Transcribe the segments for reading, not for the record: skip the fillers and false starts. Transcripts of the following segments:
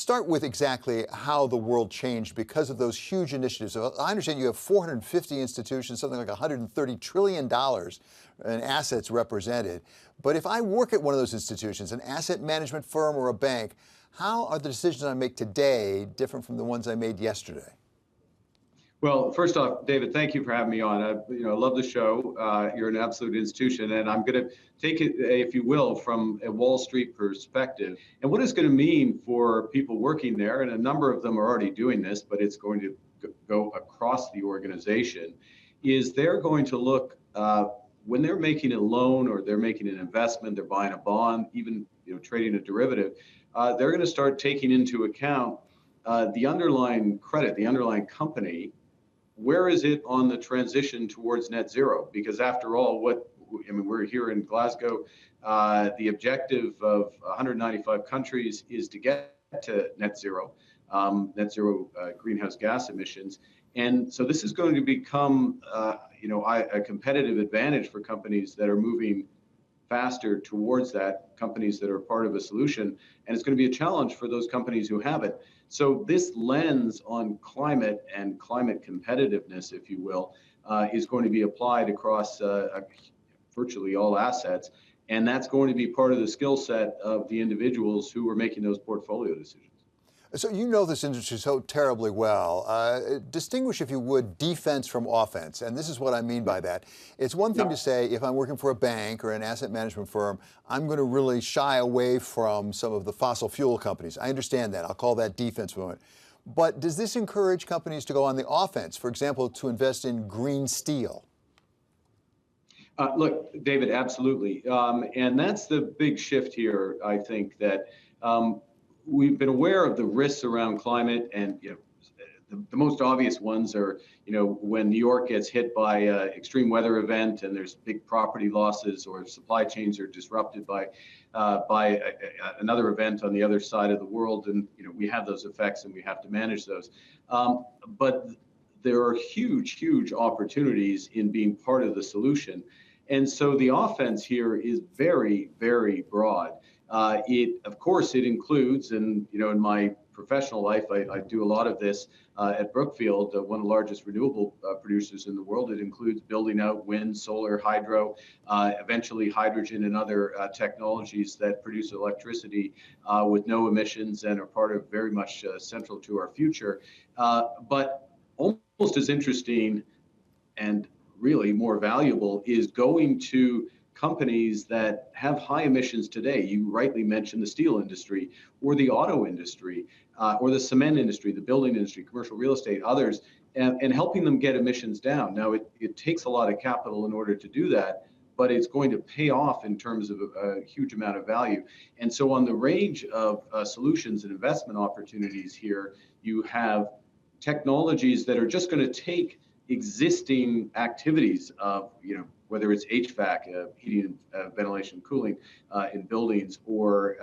start with exactly how the world changed because of those huge initiatives. So I understand you have 450 institutions, something like $130 trillion in assets represented. But if I work at one of those institutions, an asset management firm or a bank, how are the decisions I make today different from the ones I made yesterday? Well, first off, David, thank you for having me on. I love the show. You're an absolute institution, and I'm going to take it, if you will, from a Wall Street perspective, and what it's going to mean for people working there. And a number of them are already doing this, but it's going to go across the organization. Is they're going to look when they're making a loan or they're making an investment, they're buying a bond, even trading a derivative. They're going to start taking into account the underlying credit, the underlying company. Where is it on the transition towards net zero? Because after all, we're here in Glasgow. The objective of 195 countries is to get to net zero greenhouse gas emissions. And so this is going to become, a competitive advantage for companies that are moving faster towards that, companies that are part of a solution, and it's going to be a challenge for those companies who haven't. So this lens on climate and climate competitiveness, if you will, is going to be applied across virtually all assets, and that's going to be part of the skill set of the individuals who are making those portfolio decisions. So you know this industry so terribly well. Distinguish, if you would, defense from offense. And this is what I mean by that. It's one thing to say, if I'm working for a bank or an asset management firm, I'm going to really shy away from some of the fossil fuel companies. I understand that. I'll call that defense movement. But does this encourage companies to go on the offense, for example, to invest in green steel? Look, David, absolutely. And that's the big shift here, I think, that we've been aware of the risks around climate, and the most obvious ones are when New York gets hit by an extreme weather event and there's big property losses, or supply chains are disrupted by another event on the other side of the world, and we have those effects and we have to manage those. But there are huge opportunities in being part of the solution, and so the offense here is very, very broad. Of course, it includes, and in my professional life, I do a lot of this at Brookfield, one of the largest renewable producers in the world. It includes building out wind, solar, hydro, eventually hydrogen and other technologies that produce electricity with no emissions and are part of very much central to our future. But almost as interesting and really more valuable is going to companies that have high emissions today. You rightly mentioned the steel industry, or the auto industry, or the cement industry, the building industry, commercial real estate, others, and helping them get emissions down. Now, it takes a lot of capital in order to do that, but it's going to pay off in terms of a huge amount of value. And so on the range of solutions and investment opportunities here, you have technologies that are just going to take existing activities of, whether it's HVAC, heating, ventilation, cooling in buildings, or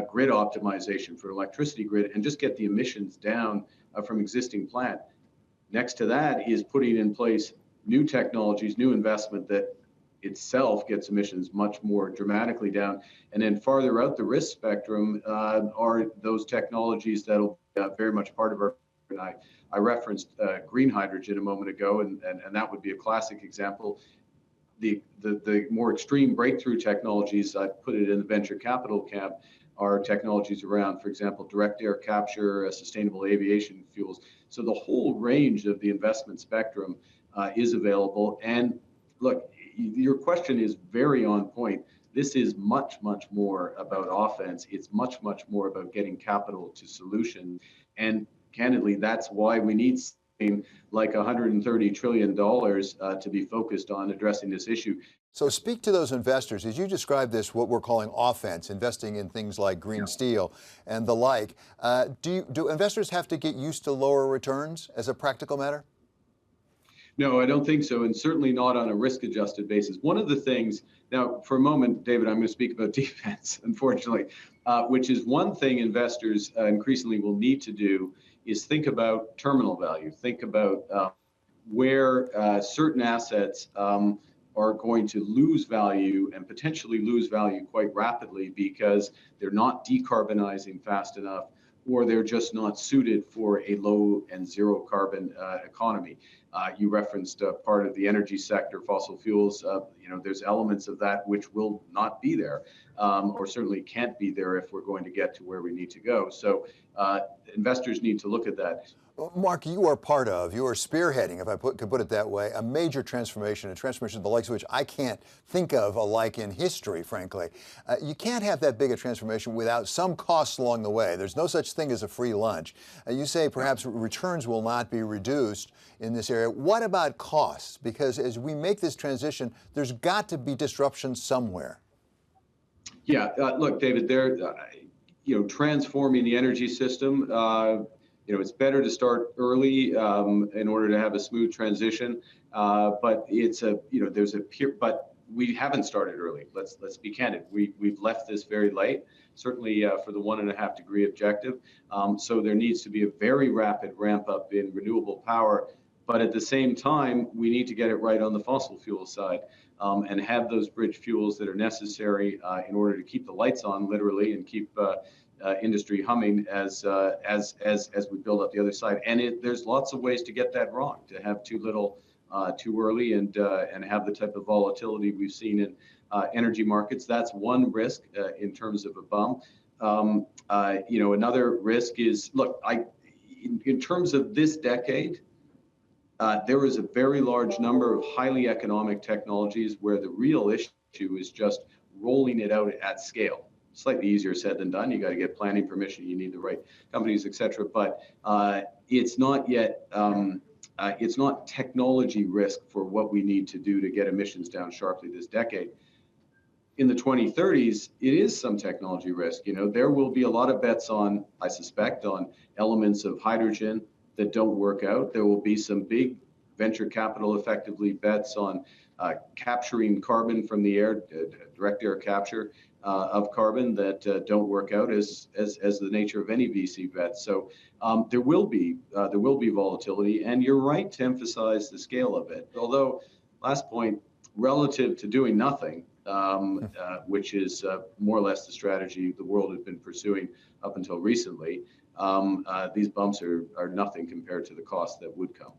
grid optimization for electricity grid, and just get the emissions down from existing plant. Next to that is putting in place new technologies, new investment that itself gets emissions much more dramatically down. And then farther out the risk spectrum are those technologies that'll be very much part of our. I referenced green hydrogen a moment ago, and that would be a classic example. The more extreme breakthrough technologies, I put it in the venture capital camp, are technologies around, for example, direct air capture, sustainable aviation fuels. So the whole range of the investment spectrum is available. And look, your question is very on point. This is much more about offense. It's much more about getting capital to solution. And candidly, that's why we need something like $130 trillion to be focused on addressing this issue. So speak to those investors. As you describe this, what we're calling offense, investing in things like green steel and the like, do investors have to get used to lower returns as a practical matter? No, I don't think so, and certainly not on a risk-adjusted basis. One of the things, now for a moment, David, I'm going to speak about defense, unfortunately, which is one thing investors increasingly will need to do is think about terminal value, think about where certain assets are going to lose value and potentially lose value quite rapidly because they're not decarbonizing fast enough, or they're just not suited for a low and zero carbon economy. You referenced part of the energy sector, fossil fuels. There's elements of that which will not be there, or certainly can't be there if we're going to get to where we need to go. So investors need to look at that. Mark, you are spearheading, if I could put it that way, a major transformation, a transformation the likes of which I can't think of alike in history, frankly. You can't have that big a transformation without some costs along the way. There's no such thing as a free lunch. You say perhaps returns will not be reduced in this area. What about costs? Because as we make this transition, there's got to be disruption somewhere. Yeah, look, David, transforming the energy system, it's better to start early in order to have a smooth transition. But but we haven't started early. Let's be candid. We've left this very late, certainly for the 1.5 degree objective. So there needs to be a very rapid ramp up in renewable power. But at the same time, we need to get it right on the fossil fuel side and have those bridge fuels that are necessary in order to keep the lights on, literally, and keep industry humming as we build up the other side. And there's lots of ways to get that wrong, to have too little too early and have the type of volatility we've seen in energy markets. That's one risk in terms of a bump. Another risk is, look, in terms of this decade, there is a very large number of highly economic technologies where the real issue is just rolling it out at scale. Slightly easier said than done. You got to get planning permission. You need the right companies, et cetera. But it's not yet. It's not technology risk for what we need to do to get emissions down sharply this decade. In the 2030s, it is some technology risk. There will be a lot of bets on, I suspect, on elements of hydrogen that don't work out. There will be some big venture capital effectively bets on capturing carbon from the air, direct air capture of carbon that don't work out as the nature of any VC bet. So there will be volatility, and you're right to emphasize the scale of it. Although, last point, relative to doing nothing, which is more or less the strategy the world has been pursuing up until recently, these bumps are nothing compared to the cost that would come.